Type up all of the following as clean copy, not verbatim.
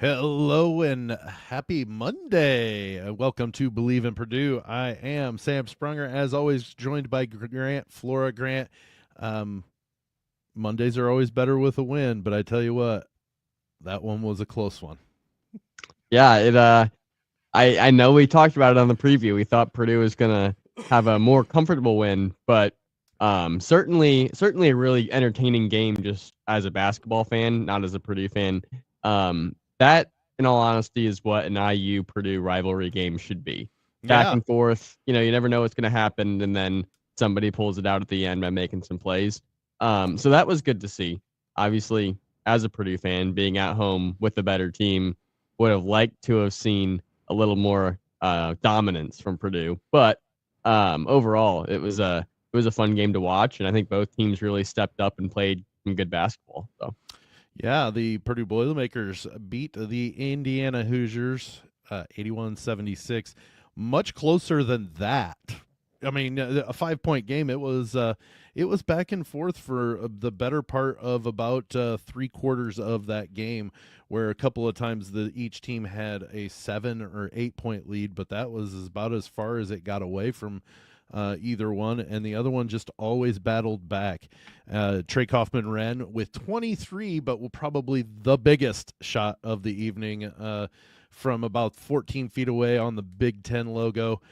Hello and happy Monday. Welcome to Believe in Purdue. I am Sam Sprunger, as always, joined by Grant, Flora Grant. Um, Mondays are always better with a win, but I tell you what, that one was a close one. Yeah, I know we talked about it on the preview. We thought Purdue was gonna have a more comfortable win, but certainly a really entertaining game just as a basketball fan, not as a Purdue fan. That in all honesty is what an IU Purdue rivalry game should be. Back Yeah, and forth, you never know what's gonna happen, and then somebody pulls it out at the end by making some plays. So that was good to see. Obviously, as a Purdue fan, being at home with the better team, would have liked to have seen a little more dominance from Purdue. But overall, it was a fun game to watch, and I think both teams really stepped up and played some good basketball. So yeah, the Purdue Boilermakers beat the Indiana Hoosiers 81-76. Much closer than that. I mean, a 5 point game. It was back and forth for the better part of about 3/4 of that game, where a couple of times each team had a 7 or 8 point lead, but that was about as far as it got away from either one, and the other one just always battled back. Trey Kaufman ran with 23, but will probably the biggest shot of the evening from about 14 feet away on the Big Ten logo.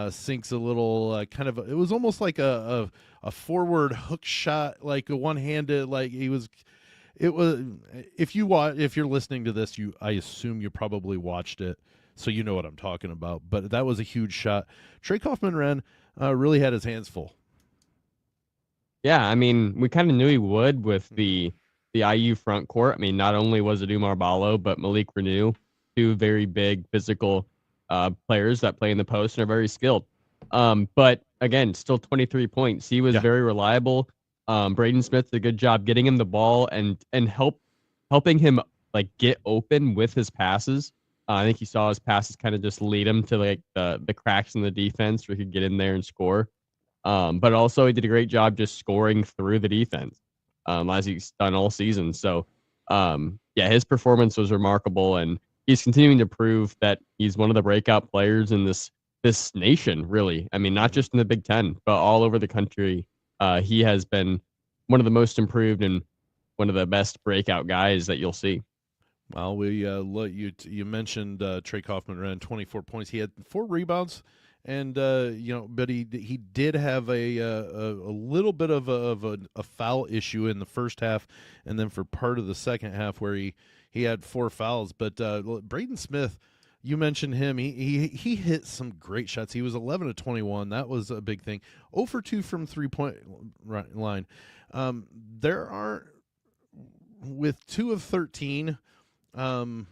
Sinks a little it was almost like a forward hook shot, like a one-handed, like he was. It was if you're listening to this, I assume you probably watched it, so you know what I'm talking about. But that was a huge shot. Trey Kaufman ran really had his hands full. yeah, I mean, we kind of knew he would with the IU front court. I mean, not only was it Umar Ballo, but Malik Renew, two very big physical players that play in the post and are very skilled. But again, still 23 points. He was Yeah, very reliable. Braden Smith did a good job getting him the ball and helping him like get open with his passes. I think he saw his passes kind of just lead him to like the cracks in the defense where he could get in there and score. But also he did a great job just scoring through the defense, as he's done all season. So, yeah, his performance was remarkable, and he's continuing to prove that he's one of the breakout players in this nation. Really, I mean, not just in the Big Ten, but all over the country. He has been one of the most improved and one of the best breakout guys that you'll see. well, we you mentioned Trey Kaufman ran 24 points. He had 4 rebounds, and but he did have a little bit of a foul issue in the first half, and then for part of the second half where he had 4 fouls. But Braden Smith, you mentioned him. He hit some great shots. He was 11 of 21. That was a big thing. 0 for 2 from 3 point line. There are with 2 of 13. Um,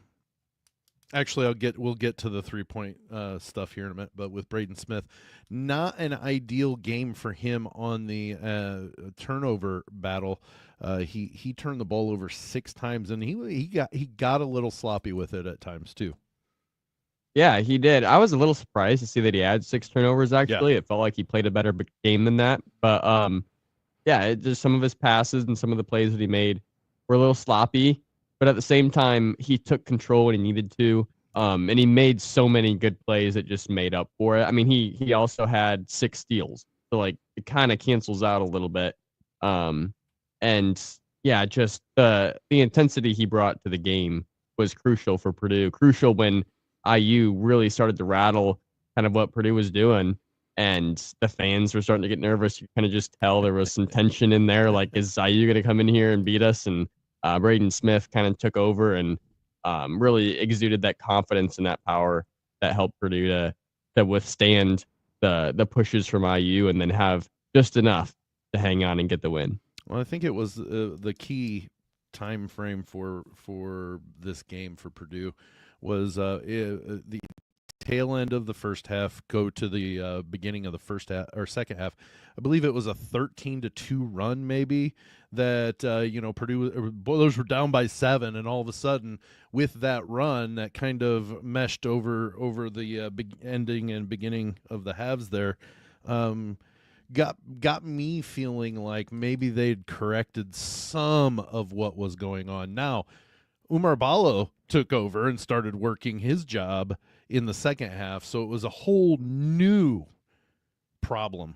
Actually, we'll get to the 3 point stuff here in a minute. But with Braden Smith, not an ideal game for him on the turnover battle. He turned the ball over 6 times, and he got a little sloppy with it at times too. Yeah, he did. I was a little surprised to see that he had 6 turnovers. Yeah, Actually, it felt like he played a better game than that. But yeah, just some of his passes and some of the plays that he made were a little sloppy, but at the same time, he took control when he needed to. And he made so many good plays that just made up for it. I mean, he also had 6 steals, so like it kind of cancels out a little bit. Um, and yeah, just the intensity he brought to the game was crucial for Purdue. Crucial when IU really started to rattle kind of what Purdue was doing, and the fans were starting to get nervous. You kind of just tell there was some tension in there. Like, is IU going to come in here and beat us? And Braden Smith kind of took over and really exuded that confidence and that power that helped Purdue to withstand the pushes from IU and then have just enough to hang on and get the win. well, I think it was the key time frame for this game for Purdue was the tail end of the first half go to the beginning of the first half or second half. I believe it was a 13-2 run, maybe that Purdue Boilers were down by 7, and all of a sudden with that run that kind of meshed over the ending and beginning of the halves there. Got me feeling like maybe they'd corrected some of what was going on. Now, Umar Ballo took over and started working his job in the second half. So it was a whole new problem.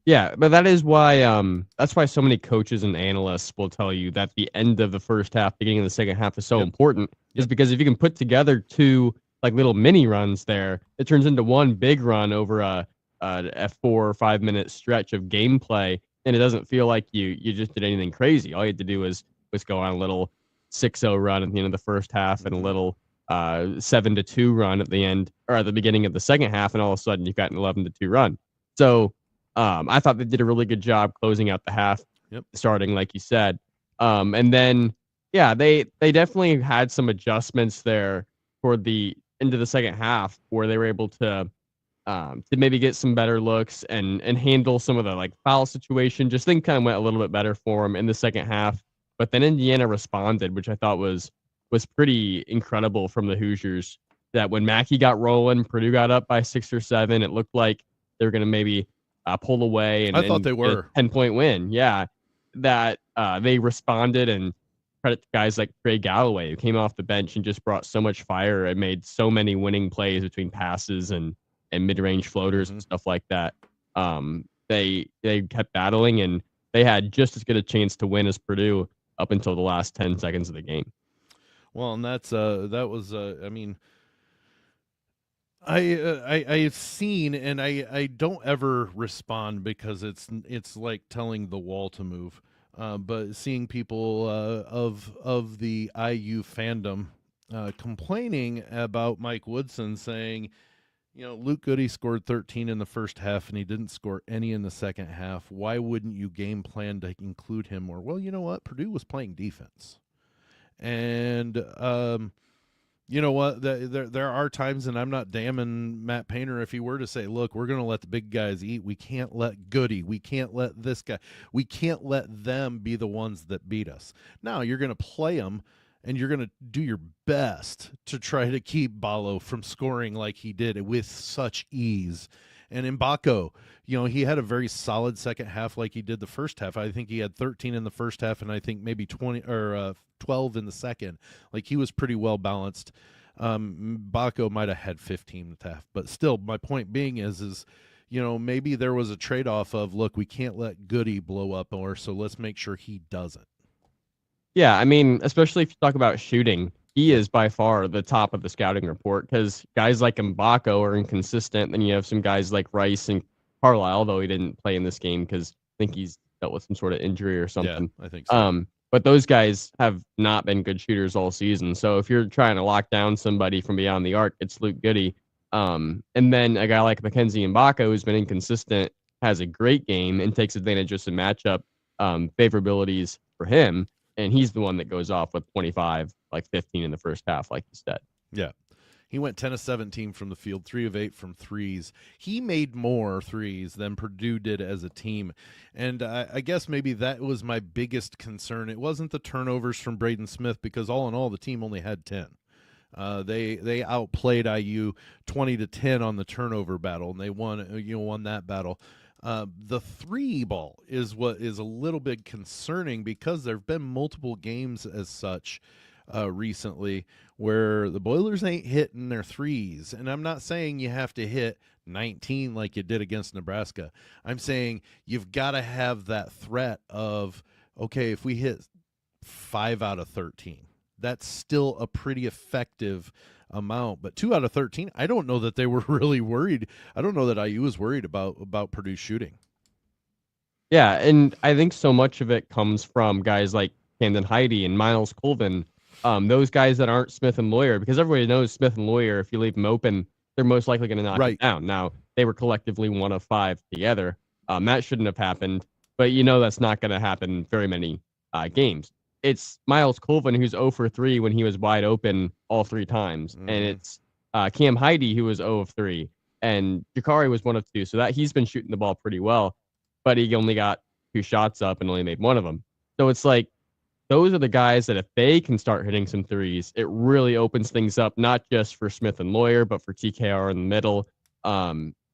Yeah, but that's why so many coaches and analysts will tell you that the end of the first half, beginning of the second half is so important. Is because if you can put together two like little mini runs there, it turns into one big run over a 4 or 5 minute stretch of gameplay, and it doesn't feel like you just did anything crazy. All you had to do was go on a little 6-0 run at the end of the first half and a little 7-2 run at the end or at the beginning of the second half, and all of a sudden you've got an 11-2 run. So I thought they did a really good job closing out the half, starting like you said. And then, yeah, they definitely had some adjustments there toward the end of the second half where they were able to maybe get some better looks and handle some of the like foul situation. Just think kind of went a little bit better for them in the second half. But then Indiana responded, which I thought was pretty incredible from the Hoosiers. That when Mackey got rolling, Purdue got up by 6 or 7. It looked like they were going to maybe pull away and I thought they were a 10-point win. Yeah, that they responded, and credit to guys like Trey Galloway who came off the bench and just brought so much fire and made so many winning plays between passes and mid-range floaters and stuff like that. They kept battling, and they had just as good a chance to win as Purdue up until the last 10 seconds of the game. Well, and that was I mean, I've seen, and I don't ever respond because it's like telling the wall to move. But seeing people of the IU fandom complaining about Mike Woodson, saying, Luke Goody scored 13 in the first half and he didn't score any in the second half. Why wouldn't you game plan to include him more? Well, you know what? Purdue was playing defense. And you know what? There are times, and I'm not damning Matt Painter if he were to say, look, we're going to let the big guys eat. We can't let Goody. We can't let this guy. We can't let them be the ones that beat us. Now, you're going to play them, and you're going to do your best to try to keep Ballo from scoring like he did with such ease. And Mbako, he had a very solid second half like he did the first half. I think he had 13 in the first half, and I think maybe 20 or 12 in the second. Like, he was pretty well balanced. Mbako might have had 15 in the half, but still, my point being is maybe there was a trade-off of, look, we can't let Goody blow up, or so let's make sure he doesn't. Yeah, I mean, especially if you talk about shooting, he is by far the top of the scouting report because guys like Mbako are inconsistent. Then you have some guys like Rice and Carlisle, although he didn't play in this game because I think he's dealt with some sort of injury or something. Yeah, I think so. But those guys have not been good shooters all season. So if you're trying to lock down somebody from beyond the arc, it's Luke Goody. And then a guy like Mackenzie Mbako, who's been inconsistent, has a great game and takes advantage of some matchup favorabilities for him. And he's the one that goes off with 25, like 15 in the first half, like you said. Yeah. He went 10 of 17 from the field, 3 of 8 from threes. He made more threes than Purdue did as a team. And I guess maybe that was my biggest concern. It wasn't the turnovers from Braden Smith because all in all, the team only had 10. They outplayed IU 20-10 on the turnover battle, and they won that battle. The three ball is what is a little bit concerning because there have been multiple games as such recently where the Boilers ain't hitting their threes. And I'm not saying you have to hit 19 like you did against Nebraska. I'm saying you've got to have that threat of, okay, if we hit 5 out of 13, that's still a pretty effective amount. But 2 out of 13, I don't know that they were really worried. I don't know that IU was worried about Purdue shooting. Yeah, and I think so much of it comes from guys like Camden Heide and Miles Colvin, those guys that aren't Smith and Lawyer, because everybody knows Smith and Lawyer, if you leave them open, they're most likely going to knock it down. Now, they were collectively 1 of 5 together. That shouldn't have happened, but that's not going to happen very many games. It's Miles Colvin who's 0 for 3 when he was wide open all 3 times. And it's Cam Heide who was 0 of 3. And Jakari was 1 of 2. So that he's been shooting the ball pretty well, but he only got 2 shots up and only made 1 of them. So it's like, those are the guys that if they can start hitting some threes, it really opens things up, not just for Smith and Lawyer, but for TKR in the middle.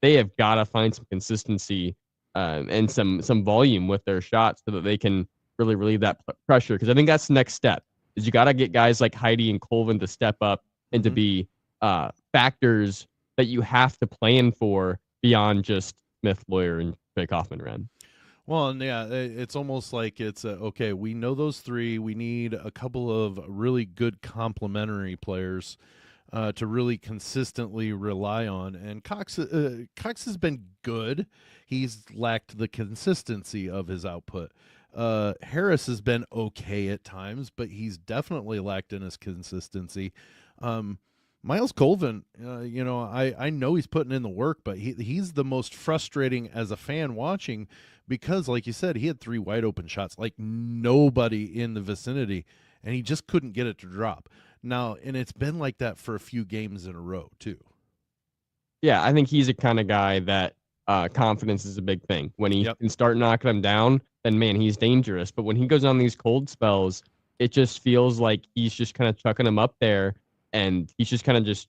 They have got to find some consistency and some volume with their shots so that they can really relieve that pressure. Because I think that's the next step. is you got to get guys like Heidi and Colvin to step up and to be factors that you have to plan for beyond just Smith, Lawyer, and Drake Hoffman-Wren. Well, and yeah, it's almost like it's okay. We know those three. We need a couple of really good complementary players to really consistently rely on. And Cox has been good. He's lacked the consistency of his output. Harris has been okay at times, but he's definitely lacked in his consistency. Miles Colvin, I know he's putting in the work, but he's the most frustrating as a fan watching because, like you said, he had 3 wide open shots, like nobody in the vicinity, and he just couldn't get it to drop. Now, and it's been like that for a few games in a row, too. Yeah, I think he's a kind of guy that confidence is a big thing. When he can start knocking him down, then man, he's dangerous. But when he goes on these cold spells, it just feels like he's just kind of chucking him up there, and he's just kind of just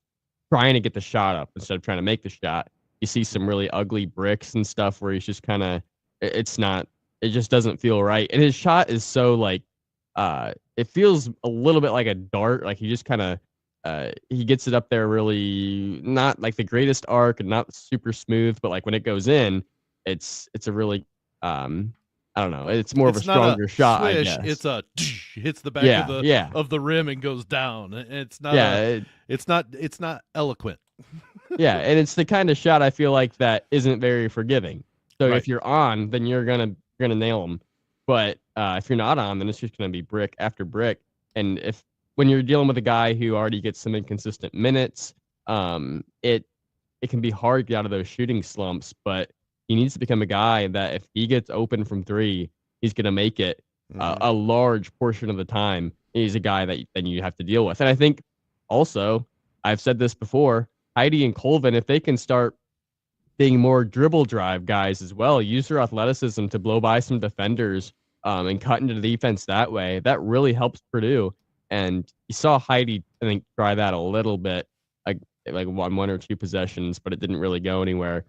trying to get the shot up instead of trying to make the shot. You see some really ugly bricks and stuff where he's just kind of, it just doesn't feel right. And his shot is so like, it feels a little bit like a dart. Like he just kind of, he gets it up there really not like the greatest arc and not super smooth, but like when it goes in, it's a really, I don't know. It's more of a stronger shot. Swish, I guess it's a hits the back of the rim and goes down. It's not. It's not eloquent. Yeah, and it's the kind of shot I feel like that isn't very forgiving. So if you're on, then you're gonna nail them. But if you're not on, then it's just gonna be brick after brick. And when you're dealing with a guy who already gets some inconsistent minutes, it can be hard to get out of those shooting slumps. But he needs to become a guy that if he gets open from 3, he's gonna make it a large portion of the time. He's a guy that then you have to deal with. And I think also, I've said this before, Heidi and Colvin, if they can start being more dribble drive guys as well, use their athleticism to blow by some defenders and cut into the defense that way, that really helps Purdue. And you saw Heidi, I think, try that a little bit, like one or 2 possessions, but it didn't really go anywhere.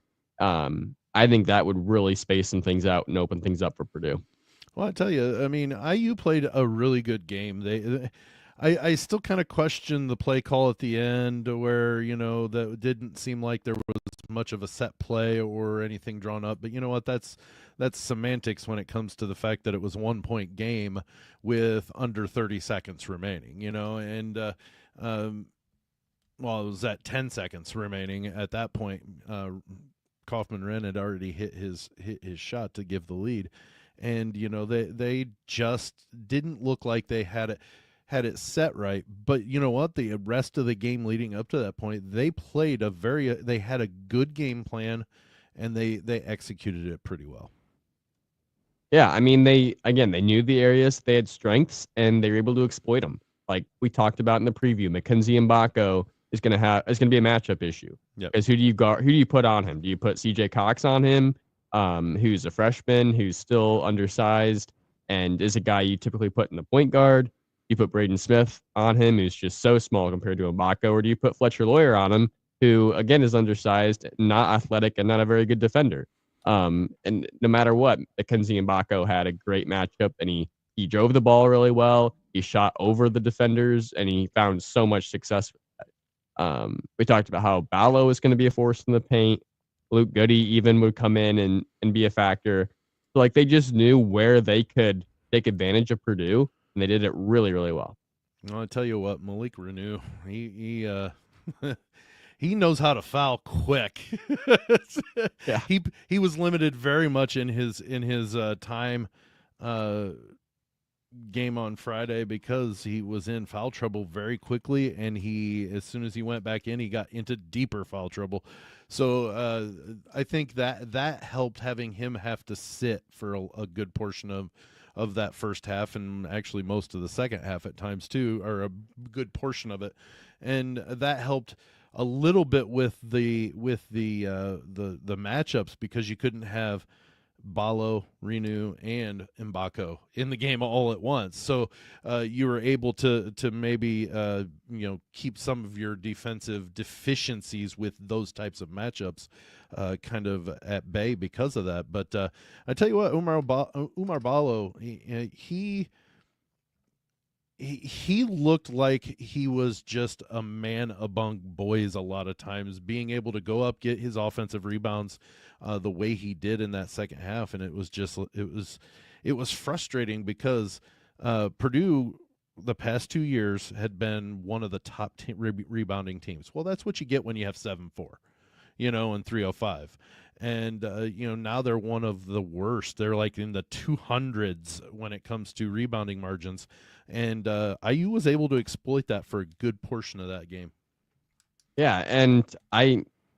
I think that would really space some things out and open things up for Purdue. Well, I tell you, I mean, IU played a really good game. I still kind of question the play call at the end where, that didn't seem like there was much of a set play or anything drawn up. But you know what? That's semantics when it comes to the fact that it was 1-point game with under 30 seconds remaining, and, well, it was at 10 seconds remaining at that point. Kaufman-Wren had already hit his shot to give the lead. And, they just didn't look like they had it set right. But you know what? The rest of the game leading up to that point, they played they had a good game plan, and they executed it pretty well. Yeah, I mean, they knew the areas, they had strengths, and they were able to exploit them. Like we talked about in the preview, Mackenzie Mbako is going to be a matchup issue. Because who do you put on him? Do you put CJ Cox on him, who's a freshman, who's still undersized, and is a guy you typically put in the point guard? You put Braden Smith on him, who's just so small compared to Mbako, or do you put Fletcher Lawyer on him, who again is undersized, not athletic, and not a very good defender? And no matter what, Mackenzie Mbako had a great matchup, and he drove the ball really well. He shot over the defenders, and he found so much success with that. We talked about how Ballo was going to be a force in the paint. Luke Goody even would come in and be a factor. So, like, they just knew where they could take advantage of Purdue, and they did it really, really well. I'll tell you what, Malik Renew, he he knows how to foul quick. Yeah. He was limited very much in his time game on Friday because he was in foul trouble very quickly, and as soon as he went back in, he got into deeper foul trouble. So I think that helped, having him have to sit for a good portion of that first half, and actually most of the second half at times too, or a good portion of it, and that helped a little bit with the matchups, because you couldn't have Ballo, Renew, and Mbako in the game all at once. So you were able to maybe keep some of your defensive deficiencies with those types of matchups kind of at bay because of that. But I tell you what, Umar Ballo, he he looked like he was just a man among boys a lot of times, being able to go up, get his offensive rebounds the way he did in that second half, and it was frustrating because Purdue the past 2 years had been one of the top rebounding teams. Well, that's what you get when you have 7-4, and 305. And, now they're one of the worst. They're like in the 200s when it comes to rebounding margins. And IU was able to exploit that for a good portion of that game. Yeah, and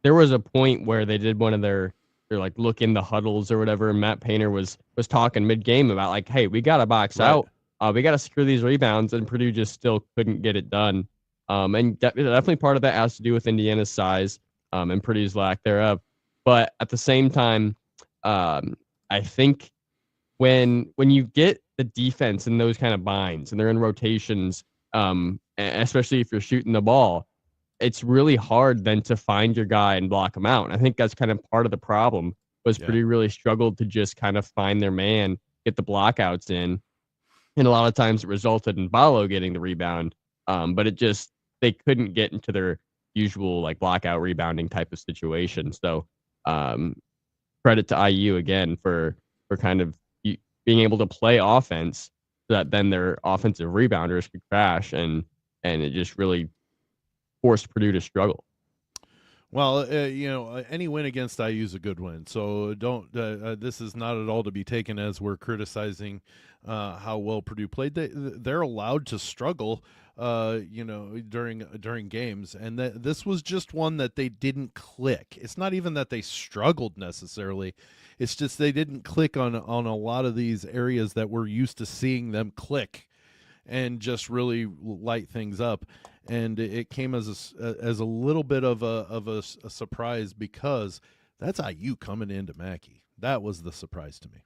there was a point where they did one of their like look in the huddles or whatever, and Matt Painter was talking mid game about like, hey, we got to box out, we got to secure these rebounds, and Purdue just still couldn't get it done. And definitely part of that has to do with Indiana's size, and Purdue's lack thereof. But at the same time, I think when you get the defense in those kind of binds and they're in rotations, especially if you're shooting the ball, it's really hard then to find your guy and block him out. And I think that's kind of part of the problem was Purdue really struggled to just kind of find their man, get the blockouts in. And a lot of times it resulted in Ballo getting the rebound. But they couldn't get into their usual like blockout rebounding type of situation. So credit to IU again for kind of being able to play offense so that then their offensive rebounders could crash, and it just really forced Purdue to struggle. Well, any win against IU is a good win. So don't. This is not at all to be taken as we're criticizing how well Purdue played. They're allowed to struggle, during games, and this was just one that they didn't click. It's not even that they struggled necessarily. It's just they didn't click on a lot of these areas that we're used to seeing them click, and just really light things up. And it came as a little bit of a surprise because that's IU coming into Mackey. That was the surprise to me.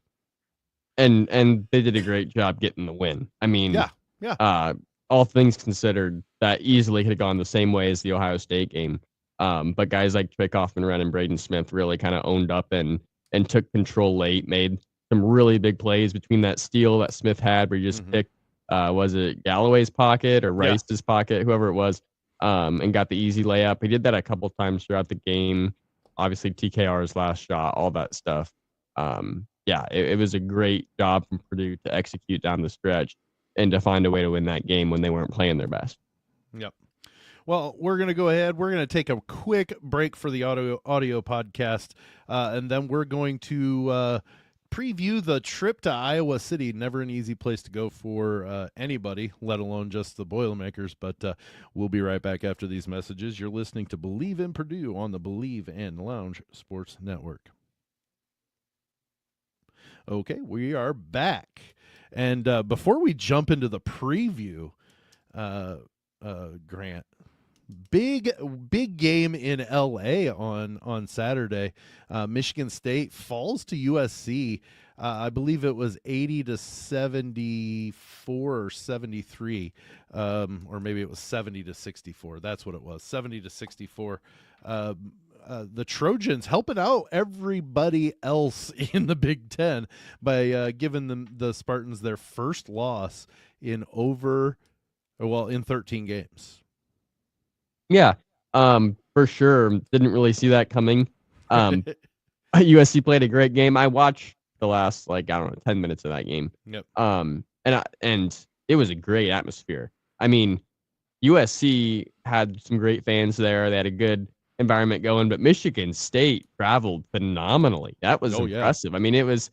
And they did a great job getting the win. I mean, yeah. All things considered, that easily could have gone the same way as the Ohio State game. But guys like Trey Kaufman-Renn and Braden Smith really kind of owned up and took control late, made some really big plays between that steal that Smith had where you just picked, was it Galloway's pocket or Rice's pocket, whoever it was, and got the easy layup. He did that a couple times throughout the game. Obviously, TKR's last shot, all that stuff. It was a great job from Purdue to execute down the stretch and to find a way to win that game when they weren't playing their best. Yep. Well, we're going to go ahead. We're going to take a quick break for the audio podcast, and then we're going to preview the trip to Iowa City. Never an easy place to go for anybody, let alone just the Boilermakers. But we'll be right back after these messages. You're listening to Believe in Purdue on the Believe and Lounge Sports Network. Okay, we are back. And before we jump into the preview, Grant, big game in LA on Saturday. Michigan State falls to USC. I believe it was 80-74 or 73, or maybe it was 70-64. That's what it was, 70-64. The Trojans helping out everybody else in the Big Ten by giving the Spartans their first loss in 13 games. Yeah, for sure. Didn't really see that coming. USC played a great game. I watched the last 10 minutes of that game. Yep. And it was a great atmosphere. I mean, USC had some great fans there. They had a good environment going, but Michigan State traveled phenomenally. That was impressive. Yeah. I mean, it was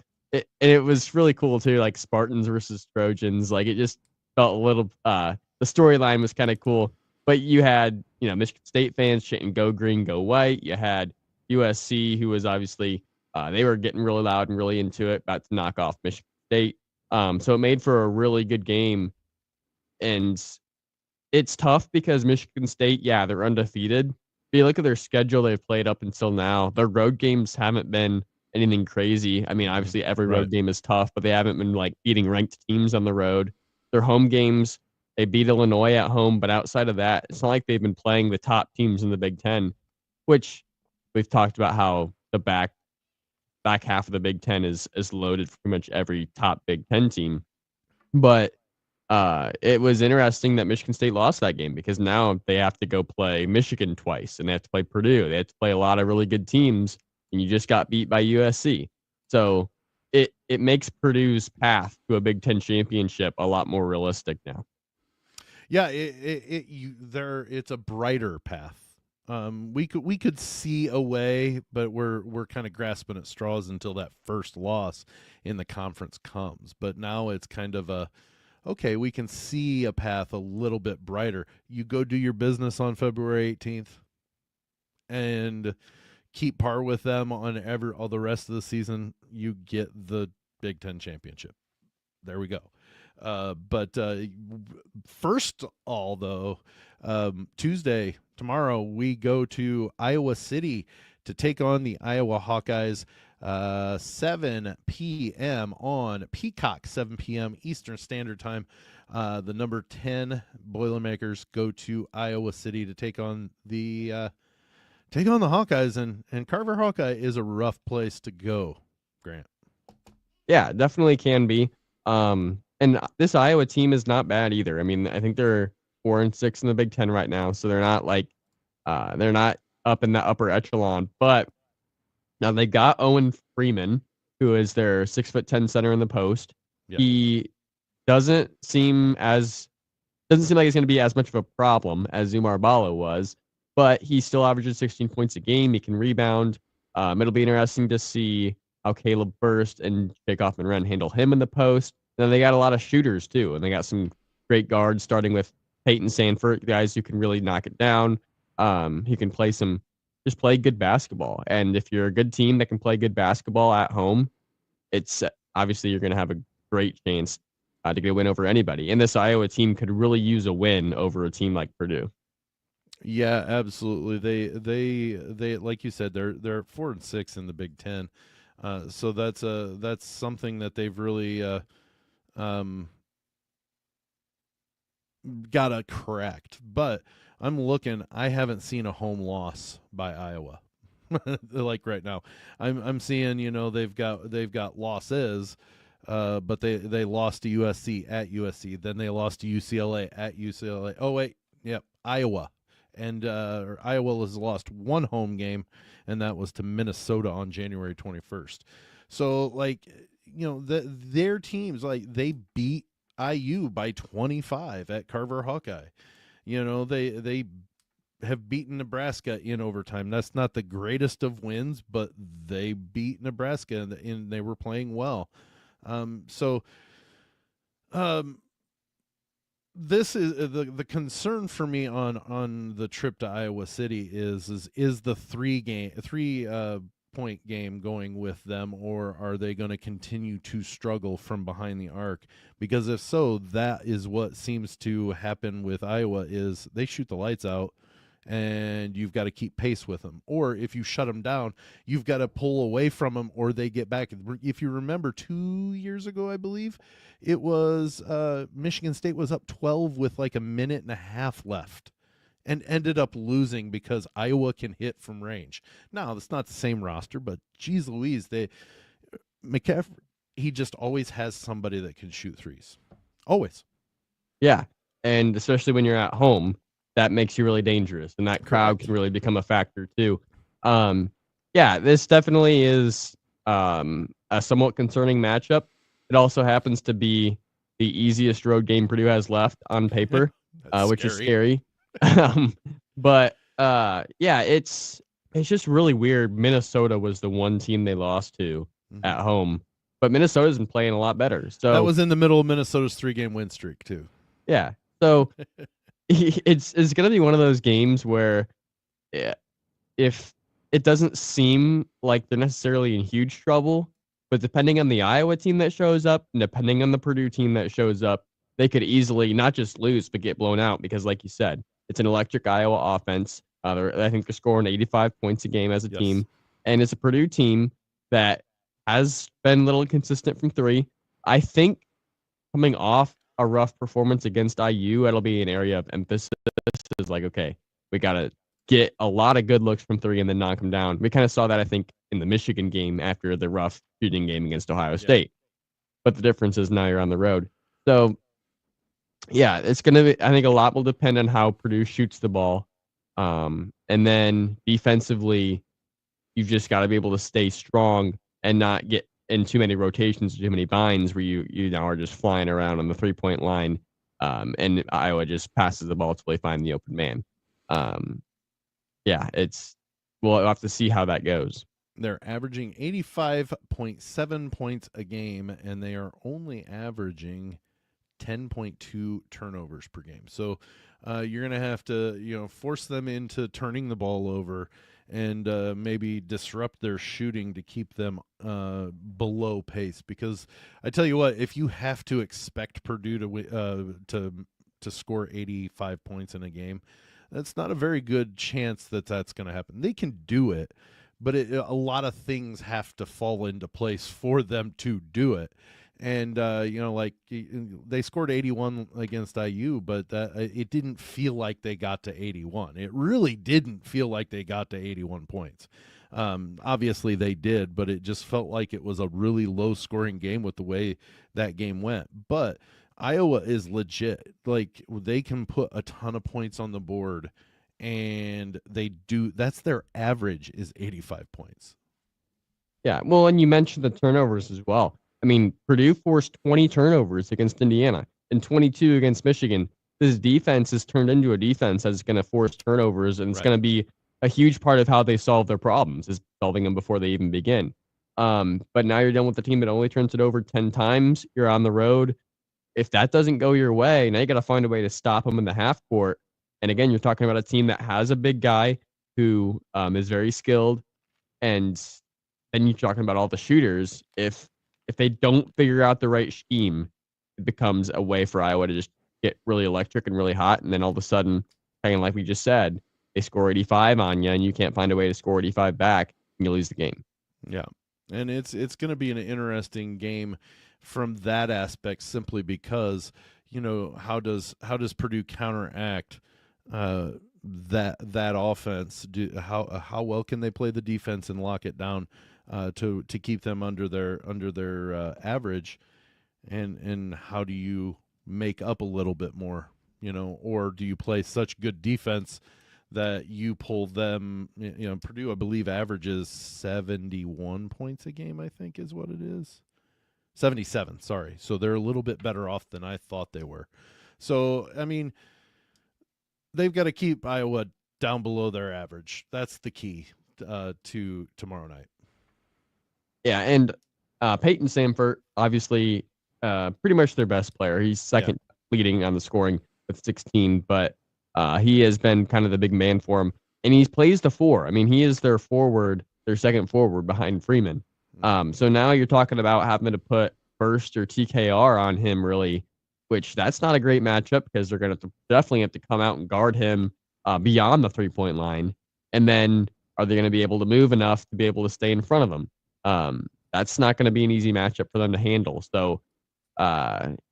really cool too, like Spartans versus Trojans. Like it just felt a little the storyline was kind of cool. But you had, Michigan State fans chanting "Go Green, Go White." You had USC, who was obviously they were getting really loud and really into it, about to knock off Michigan State. So it made for a really good game. And it's tough because Michigan State, they're undefeated. If you look at their schedule they've played up until now, their road games haven't been anything crazy. I mean, obviously every road game is tough, but they haven't been beating ranked teams on the road. Their home games, they beat Illinois at home, but outside of that, it's not like they've been playing the top teams in the Big Ten, which we've talked about how the back half of the Big Ten is loaded for pretty much every top Big Ten team. But It was interesting that Michigan State lost that game because now they have to go play Michigan twice and they have to play Purdue. They have to play a lot of really good teams, and you just got beat by USC. So it makes Purdue's path to a Big Ten championship a lot more realistic now. Yeah, it's a brighter path. We could see a way, but we're kind of grasping at straws until that first loss in the conference comes. But now it's kind of okay, we can see a path a little bit brighter. You go do your business on February 18th and keep par with them on all the rest of the season, you get the Big Ten championship. There we go. But first all though, Tuesday, tomorrow, we go to Iowa City to take on the Iowa Hawkeyes. 7 p.m. on Peacock, 7 p.m. Eastern Standard Time. The number 10 Boilermakers go to Iowa City to take on the Hawkeyes, and Carver-Hawkeye is a rough place to go, Grant. Yeah, definitely can be. And this Iowa team is not bad either. I mean, I think they're 4-6 in the Big Ten right now, so they're not they're not up in the upper echelon, but now they got Owen Freeman, who is their 6'10" center in the post. Yep. He doesn't seem like he's going to be as much of a problem as Zumar Bala was, but he still averages 16 points a game. He can rebound. It'll be interesting to see how Caleb Burst and Shakeoff and Wren handle him in the post. And then they got a lot of shooters too, and they got some great guards, starting with Peyton Sanford, guys who can really knock it down. He can just play good basketball. And if you're a good team that can play good basketball at home, it's obviously you're going to have a great chance to get a win over anybody. And this Iowa team could really use a win over a team like Purdue. Yeah, absolutely. They like you said, they're 4-6 in the Big Ten. So that's something that they've really got to correct. But I'm looking. I haven't seen a home loss by Iowa. Like right now, I'm seeing. They've got losses, but they lost to USC at USC. Then they lost to UCLA at UCLA. Oh wait, yep, Iowa, and Iowa has lost one home game, and that was to Minnesota on January 21st. So their teams they beat IU by 25 at Carver-Hawkeye. They have beaten Nebraska in overtime. That's not the greatest of wins, but they beat Nebraska and they were playing well. This is the concern for me on the trip to Iowa City is the 3-point game going with them, or are they going to continue to struggle from behind the arc? Because if so, that is what seems to happen with Iowa is they shoot the lights out and you've got to keep pace with them. Or if you shut them down, you've got to pull away from them or they get back. If you remember 2 years ago, I believe, it was Michigan State was up 12 with like a minute and a half left and ended up losing because Iowa can hit from range. Now, that's not the same roster, but geez Louise, McCaffrey, he just always has somebody that can shoot threes. Always. Yeah, and especially when you're at home, that makes you really dangerous, and that crowd can really become a factor too. Yeah, this definitely is a somewhat concerning matchup. It also happens to be the easiest road game Purdue has left on paper, which is scary. But yeah, it's just really weird. Minnesota was the one team they lost to at home, but Minnesota's been playing a lot better. So that was in the middle of Minnesota's 3-game win streak too. Yeah, so it's going to be one of those games where if it doesn't seem like they're necessarily in huge trouble, but depending on the Iowa team that shows up and depending on the Purdue team that shows up, they could easily not just lose, but get blown out because, like you said, it's an electric Iowa offense. I think they're scoring 85 points a game as a team. And it's a Purdue team that has been a little inconsistent from three. I think coming off a rough performance against IU, it'll be an area of emphasis. Is like, okay, we got to get a lot of good looks from three and then knock them down. We kind of saw that, I think, in the Michigan game after the rough shooting game against Ohio State. But the difference is now you're on the road. So Yeah, it's going to be, I think a lot will depend on how Purdue shoots the ball. And then defensively, you've just got to be able to stay strong and not get in too many rotations, too many binds where you now are just flying around on the 3-point line. And Iowa just passes the ball until they find the open man. Yeah, we'll have to see how that goes. They're averaging 85.7 points a game, and they are only averaging 10.2 turnovers per game. So you're going to have to, force them into turning the ball over and maybe disrupt their shooting to keep them below pace. Because I tell you what, if you have to expect Purdue to score 85 points in a game, that's not a very good chance that that's going to happen. They can do it, but a lot of things have to fall into place for them to do it. And like they scored 81 against IU, but it didn't feel like they got to 81. It really didn't feel like they got to 81 points. Obviously they did, but it just felt like it was a really low scoring game with the way that game went. But Iowa is legit. Like, they can put a ton of points on the board, and they do. That's their average, is 85 points. Yeah, well, and you mentioned the turnovers as well. I mean, Purdue forced 20 turnovers against Indiana and 22 against Michigan. This defense has turned into a defense that's going to force turnovers, and it's Right. going to be a huge part of how they solve their problems, is solving them before they even begin. But now you're dealing with a team that only turns it over 10 times. You're on the road. If that doesn't go your way, now you got to find a way to stop them in the half court. And again, you're talking about a team that has a big guy who is very skilled, and then you're talking about all the shooters. If they don't figure out the right scheme, it becomes a way for Iowa to just get really electric and really hot, and then all of a sudden, kind of like we just said, they score 85 on you, and you can't find a way to score 85 back, and you lose the game. Yeah, and it's going to be an interesting game from that aspect, simply because how does Purdue counteract that offense? How well can they play the defense and lock it down to keep them under their average, and how do you make up a little bit more, or do you play such good defense that you pull them? Purdue, I believe, averages 71 points a game, I think is what it is. 77, sorry. So they're a little bit better off than I thought they were. So, I mean, they've got to keep Iowa down below their average. That's the key to tomorrow night. Yeah, and Peyton Samford, obviously, pretty much their best player. He's second leading on the scoring with 16, but he has been kind of the big man for him. And he plays the 4. I mean, he is their second forward behind Freeman. So now you're talking about having to put Burst or TKR on him, really, which that's not a great matchup, because they're going to definitely have to come out and guard him beyond the 3-point line. And then are they going to be able to move enough to be able to stay in front of him? That's not going to be an easy matchup for them to handle. So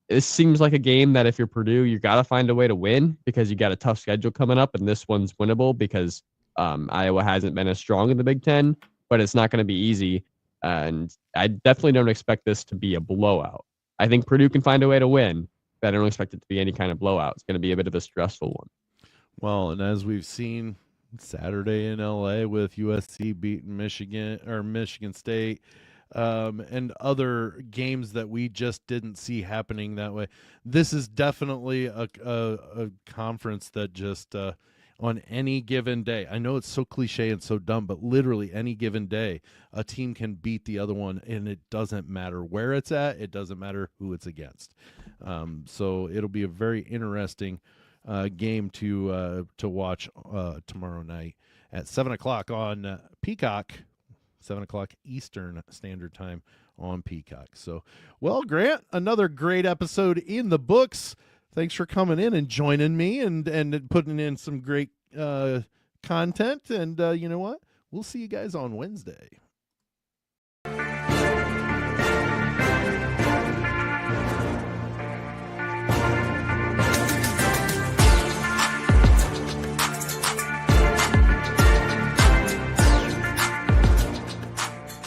this seems like a game that if you're Purdue, you got to find a way to win, because you got a tough schedule coming up, and this one's winnable because Iowa hasn't been as strong in the Big Ten, but it's not going to be easy. And I definitely don't expect this to be a blowout. I think Purdue can find a way to win, but I don't expect it to be any kind of blowout. It's going to be a bit of a stressful one. Well, and as we've seen Saturday in LA with USC beating Michigan State, and other games that we just didn't see happening that way, this is definitely a conference that just on any given day, I know it's so cliche and so dumb, but literally any given day, a team can beat the other one, and it doesn't matter where it's at. It doesn't matter who it's against. So it'll be a very interesting game to watch tomorrow night at 7:00 on Peacock, 7:00 Eastern Standard Time on Peacock. So, well, Grant, another great episode in the books. Thanks for coming in and joining me and putting in some great content. And you know what? We'll see you guys on Wednesday.